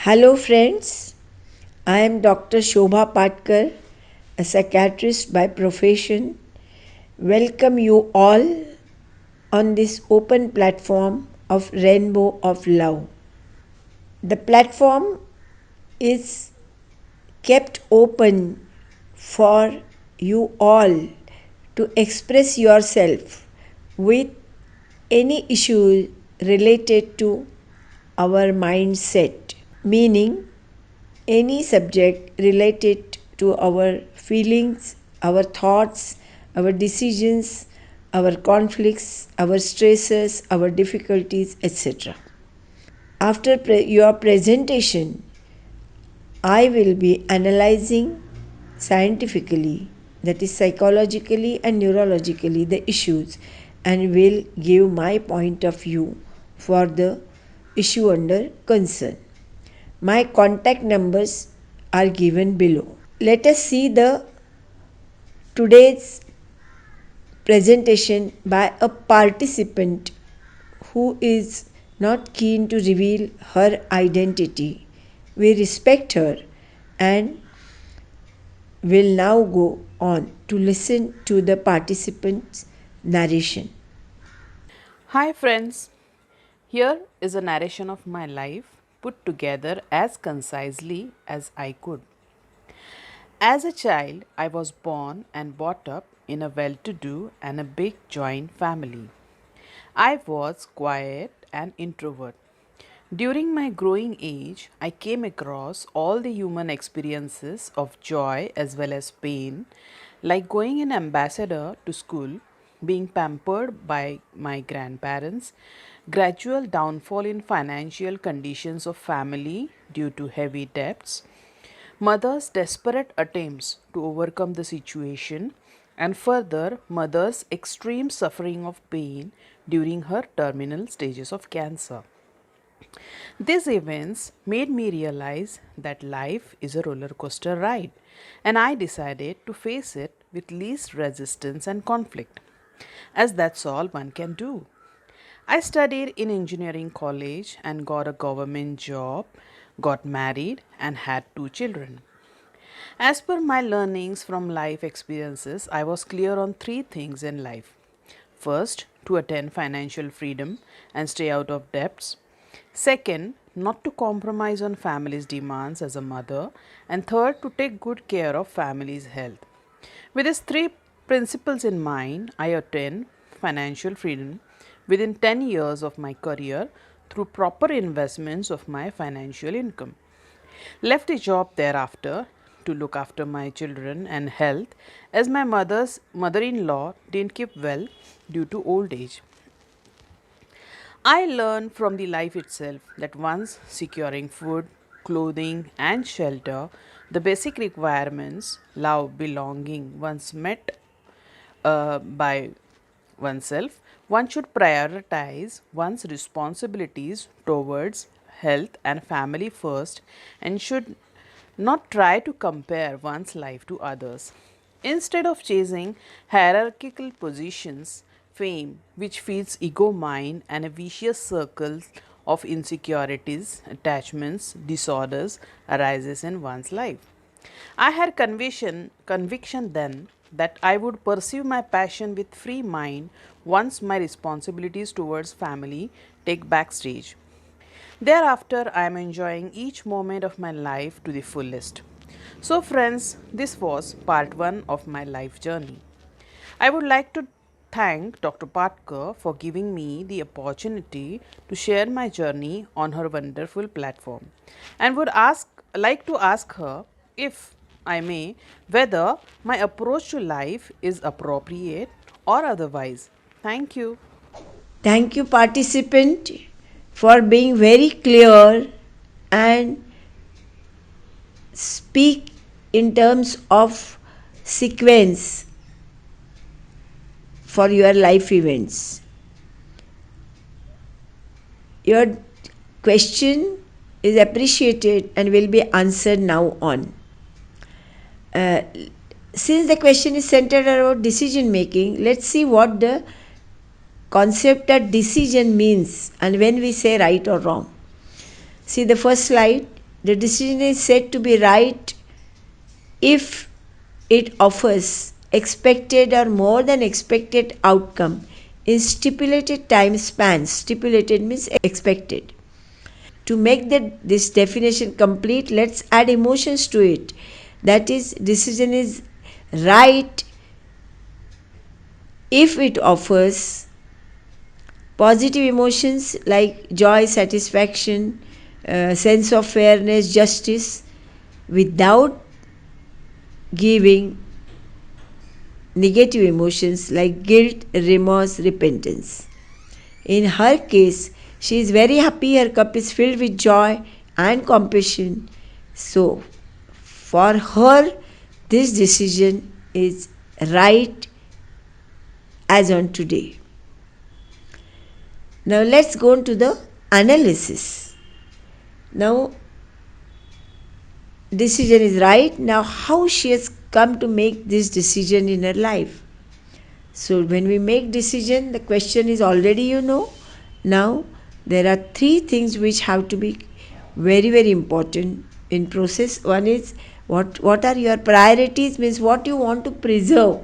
Hello, friends. I am Dr. Shobha Patkar, a psychiatrist by profession. Welcome you all on this open platform of Rainbow of Love. The platform is kept open for you all to express yourself with any issue related to our mindset, meaning any subject related to our feelings, our thoughts, our decisions, our conflicts, our stresses, our difficulties, etc. After your presentation, I will be analyzing scientifically, that is, psychologically and neurologically, the issues and will give my point of view for the issue under concern. My contact numbers are given below. Let us see the today's presentation by a participant who is not keen to reveal her identity. We respect her and will now go on to listen to the participant's narration. Hi, friends. Here is a narration of my life put together as concisely as I could. As a child, I was born and brought up in a well to do and a big joint family. I was quiet and introvert. During my growing age, I came across all the human experiences of joy as well as pain, like going an ambassador to school, being pampered by my grandparents, gradual downfall in financial conditions of family due to heavy debts, mother's desperate attempts to overcome the situation, and further, mother's extreme suffering of pain during her terminal stages of cancer. These events made me realize that life is a roller coaster ride, and I decided to face it with least resistance and conflict, as that's all one can do. I studied in engineering college and got a government job, got married, and had two children. As per my learnings from life experiences, I was clear on three things in life. First, to attain financial freedom and stay out of debts. Second, not to compromise on family's demands as a mother. And third, to take good care of family's health. With these three principles in mind, I attained financial freedom within 10 years of my career through proper investments of my financial income. Left a job thereafter to look after my children and health as my mother's mother-in-law didn't keep well due to old age. I learned from the life itself that once securing food, clothing, and shelter, the basic requirements, love, belonging, once met by oneself, one should prioritize one's responsibilities towards health and family first and should not try to compare one's life to others. Instead of chasing hierarchical positions, fame, which feeds ego mind and a vicious circle of insecurities, attachments, disorders arises in one's life. I had conviction then that I would pursue my passion with free mind once my responsibilities towards family take backstage. Thereafter, I am enjoying each moment of my life to the fullest. So, friends, this was part 1 of my life journey. I would like to thank Dr. Patkar for giving me the opportunity to share my journey on her wonderful platform and would like to ask her, if I may, whether my approach to life is appropriate or otherwise. Thank you. Thank you, participant, for being very clear and speak in terms of sequence for your life events. Your question is appreciated and will be answered now on. Uh, since the question is centered around decision making, let's see what the concept that decision means and when we say right or wrong. See the first slide. The decision is said to be right if it offers expected or more than expected outcome in stipulated time spans. Stipulated means expected. To make this definition complete, let's add emotions to it. That is, decision is right if it offers positive emotions like joy, satisfaction, sense of fairness, justice, without giving negative emotions like guilt, remorse, repentance. In her case, she is very happy, her cup is filled with joy and compassion. So, for her, this decision is right as on today. Now, let's go on to the analysis. Now, decision is right. Now, how she has come to make this decision in her life? So, when we make decision, the question is already you know. Now, there are three things which have to be very, very important in process. One is what are your priorities, means what you want to preserve.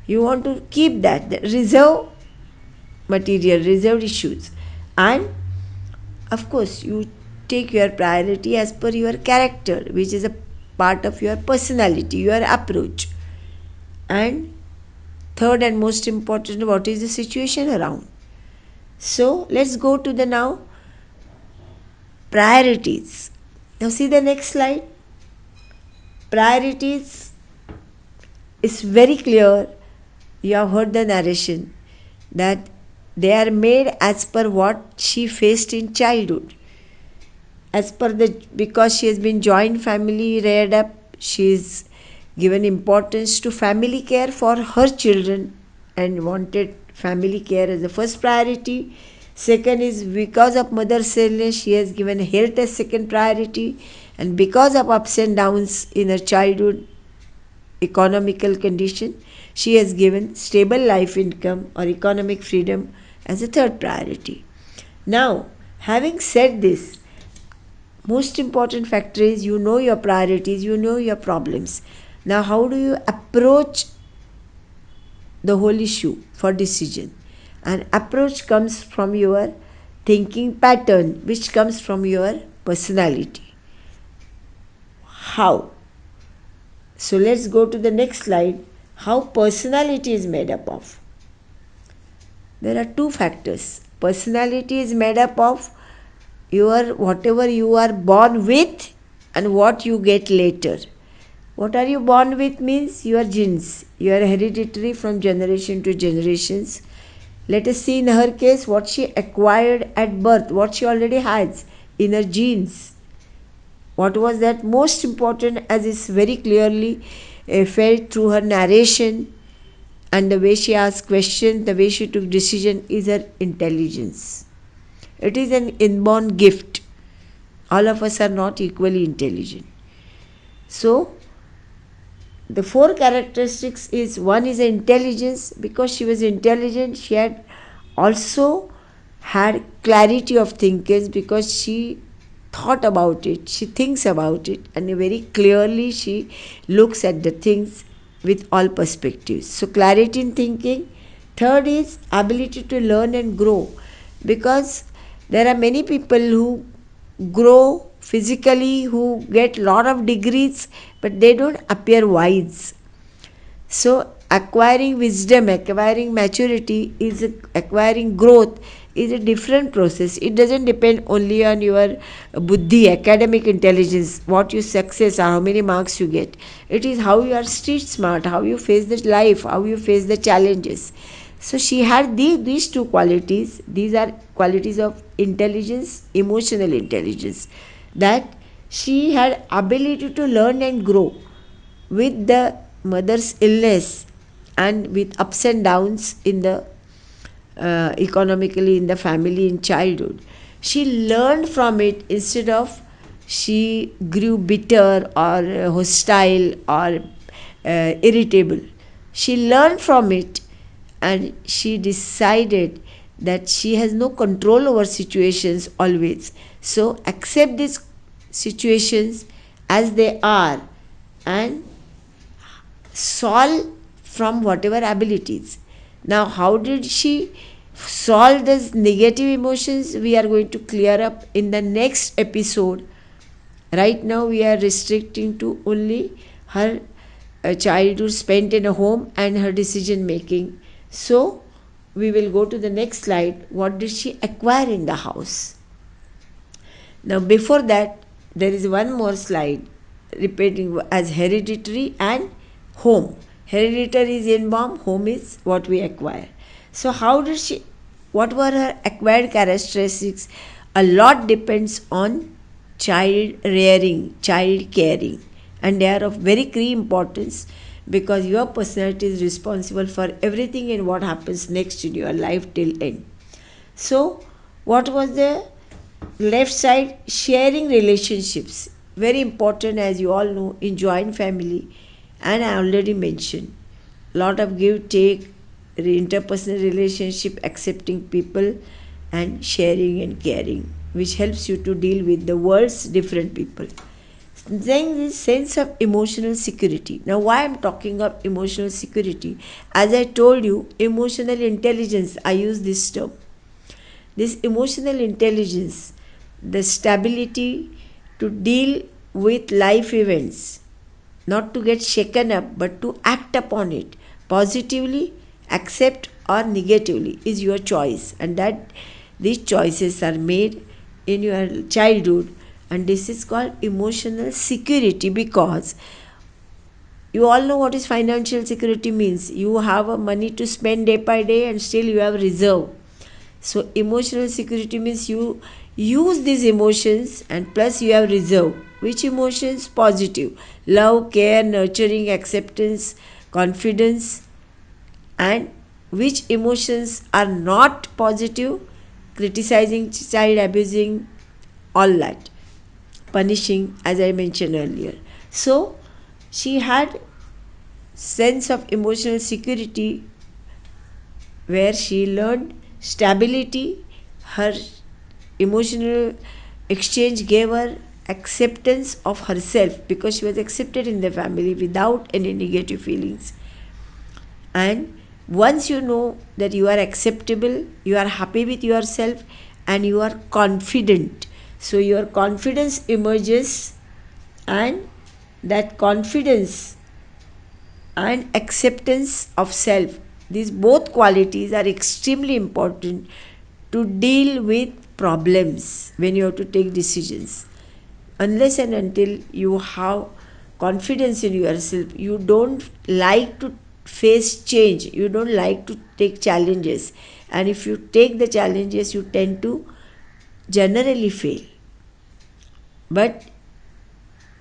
You want to keep that reserve material, reserved issues. And of course, you take your priority as per your character, which is a part of your personality, your approach. And third and most important, what is the situation around. So let's go to the now priorities. Now see the next slide. Priorities is very clear. You have heard the narration that they are made as per what she faced in childhood. As per because she has been joint family reared up, she is given importance to family care for her children and wanted family care as the first priority. Second is because of mother's illness, she has given health as second priority, and because of ups and downs in her childhood economical condition, she has given stable life income or economic freedom as a third priority. Now, having said this, most important factor is you know your priorities, you know your problems. Now, how do you approach the whole issue for decision? An approach comes from your thinking pattern, which comes from your personality. How? So let's go to the next slide. How personality is made up of. There are two factors. Personality is made up of your whatever you are born with and what you get later. What are you born with means your genes. You are hereditary from generation to generations. Let us see in her case what she acquired at birth, what she already has in her genes. What was that most important, as is very clearly felt through her narration and the way she asked questions, the way she took decision, is her intelligence. It is an inborn gift. All of us are not equally intelligent. So, the four characteristics is, one is intelligence. Because she was intelligent, she had also had clarity of thinking, because she thought about it, she thinks about it, and very clearly she looks at the things with all perspectives. So clarity in thinking. Third is ability to learn and grow, because there are many people who grow physically, who get lot of degrees, but they don't appear wise. So acquiring wisdom, acquiring maturity is acquiring growth is a different process. It doesn't depend only on your buddhi, academic intelligence, what you success or how many marks you get. It is how you are street smart, how you face the life, how you face the challenges. So she had these two qualities. These are qualities of intelligence, emotional intelligence, that she had ability to learn and grow with the mother's illness and with ups and downs in the economically in the family in childhood. She learned from it instead of she grew bitter or hostile or irritable. She learned from it and she decided that she has no control over situations always. So accept this situations as they are and solve from whatever abilities. Now, how did she solve these negative emotions? We are going to clear up in the next episode. Right now, we are restricting to only her childhood spent in a home and her decision making. So, we will go to the next slide. What did she acquire in the house? Now, before that, there is one more slide repeating as hereditary and home. Hereditary is inborn, home is what we acquire. So, how did she? What were her acquired characteristics? A lot depends on child rearing, child caring, and they are of very key importance because your personality is responsible for everything and what happens next in your life till end. So, what was the left side? Sharing relationships, very important as you all know in joint family, and I already mentioned lot of give take, interpersonal relationship, accepting people, and sharing and caring, which helps you to deal with the world's different people. Then this sense of emotional security. Now, why I'm talking of emotional security? As I told you, emotional intelligence, I use this term. This emotional intelligence, the stability to deal with life events, not to get shaken up but to act upon it positively, accept or negatively is your choice, and that these choices are made in your childhood, and this is called emotional security because you all know what is financial security means. You have a money to spend day by day and still you have reserve. So emotional security means you use these emotions and plus you have reserve. Which emotions? Positive. Love, care, nurturing, acceptance, confidence. And which emotions are not positive? Criticizing child, abusing, all that. Punishing, as I mentioned earlier. So she had sense of emotional security where she learned stability. Her emotional exchange gave her acceptance of herself because she was accepted in the family without any negative feelings. And once you know that you are acceptable, you are happy with yourself, and you are confident, so your confidence emerges, and that confidence and acceptance of self, these both qualities are extremely important to deal with problems when you have to take decisions. Unless and until you have confidence in yourself, you don't like to face change, you don't like to take challenges, and if you take the challenges you tend to generally fail. But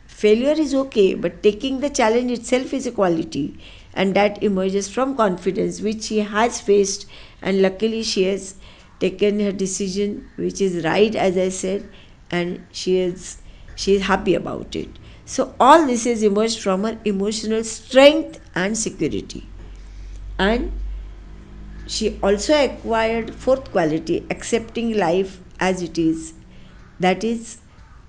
failure is okay, but taking the challenge itself is a quality, and that emerges from confidence, which she has faced, and luckily she has taken her decision, which is right, as I said, and she is happy about it. So all this is emerged from her emotional strength and security, and she also acquired fourth quality, accepting life as it is, that is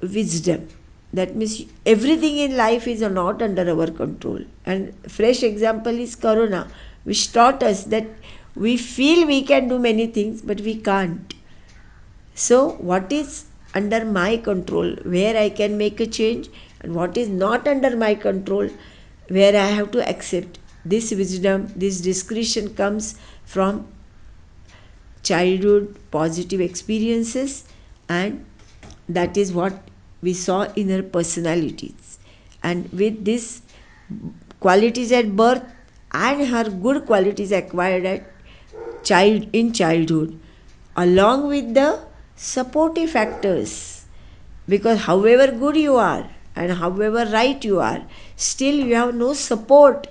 wisdom. That means everything in life is not under our control. And fresh example is Corona, which taught us that we feel we can do many things, but we can't. So, what is under my control, where I can make a change, and what is not under my control, where I have to accept. This wisdom, this discretion comes from childhood positive experiences, and that is what we saw in her personalities. And with these qualities at birth and her good qualities acquired at childhood, along with the supportive factors, because however good you are and however right you are, still you have no support,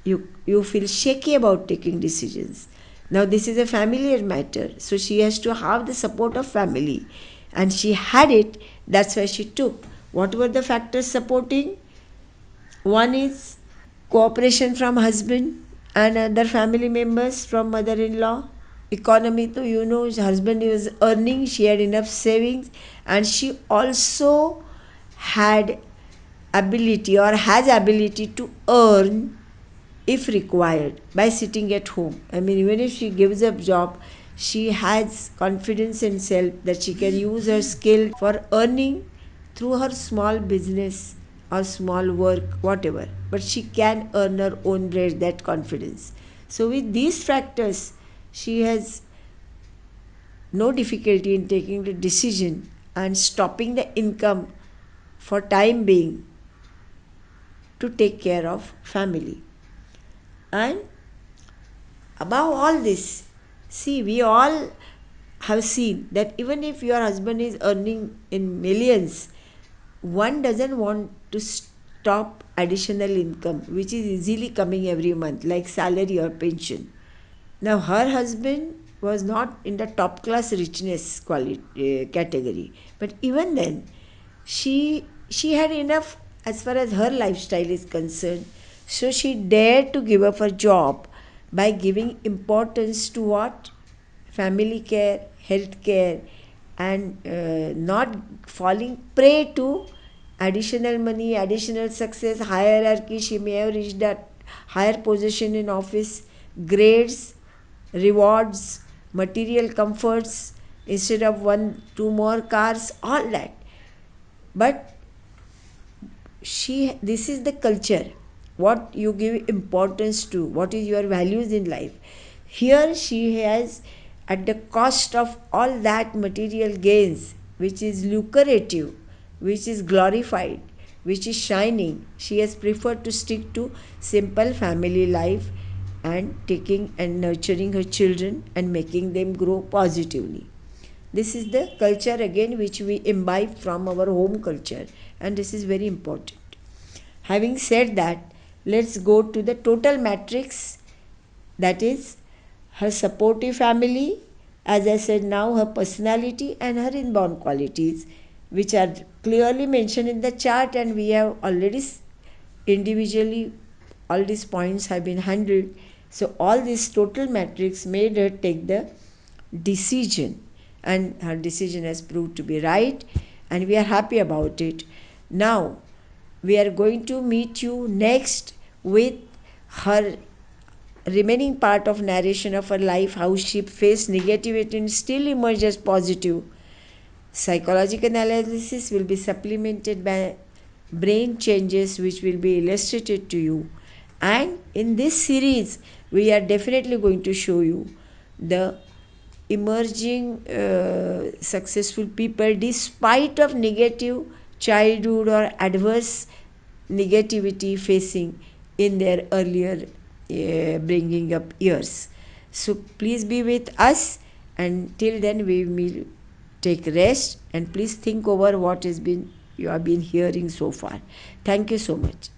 you feel shaky about taking decisions. Now this is a familiar matter, so she has to have the support of family, and she had it. That's why she took. What were the factors supporting? One is cooperation from husband and other family members, from mother-in-law. Economy, to you know, his husband was earning, she had enough savings, and she also had ability or has ability to earn if required by sitting at home. I mean, even if she gives up job, she has confidence in self that she can use her skill for earning through her small business or small work, whatever. But she can earn her own bread, that confidence. So with these factors, she has no difficulty in taking the decision and stopping the income for time being to take care of family. And above all this, see, we all have seen that even if your husband is earning in millions, one doesn't want to stop additional income which is easily coming every month, like salary or pension. Now, her husband was not in the top class richness category, but even then, she had enough as far as her lifestyle is concerned. So she dared to give up her job by giving importance to what? Family care, health care, and not falling prey to additional money, additional success, hierarchy. She may have reached that higher position in office, grades, rewards, material comforts instead of one, two more cars, all that. But this is the culture, what you give importance to, what is your values in life. Here she has, at the cost of all that material gains, which is lucrative, which is glorified, which is shining, she has preferred to stick to simple family life and taking and nurturing her children and making them grow positively. This is the culture again which we imbibe from our home culture, and this is very important. Having said that, let's go to the total matrix, that is her supportive family, as I said now, her personality and her inborn qualities, which are clearly mentioned in the chart, and we have already individually all these points have been handled. So all this total matrix made her take the decision, and her decision has proved to be right, and we are happy about it. Now we are going to meet you next with her remaining part of narration of her life, how she faced negativity and still emerged as positive. Psychological analysis will be supplemented by brain changes, which will be illustrated to you. And in this series, we are definitely going to show you the emerging successful people despite of negative childhood or adverse negativity facing in their earlier bringing up years. So please be with us, and till then we will take rest, and please think over what has been you have been hearing so far. Thank you so much.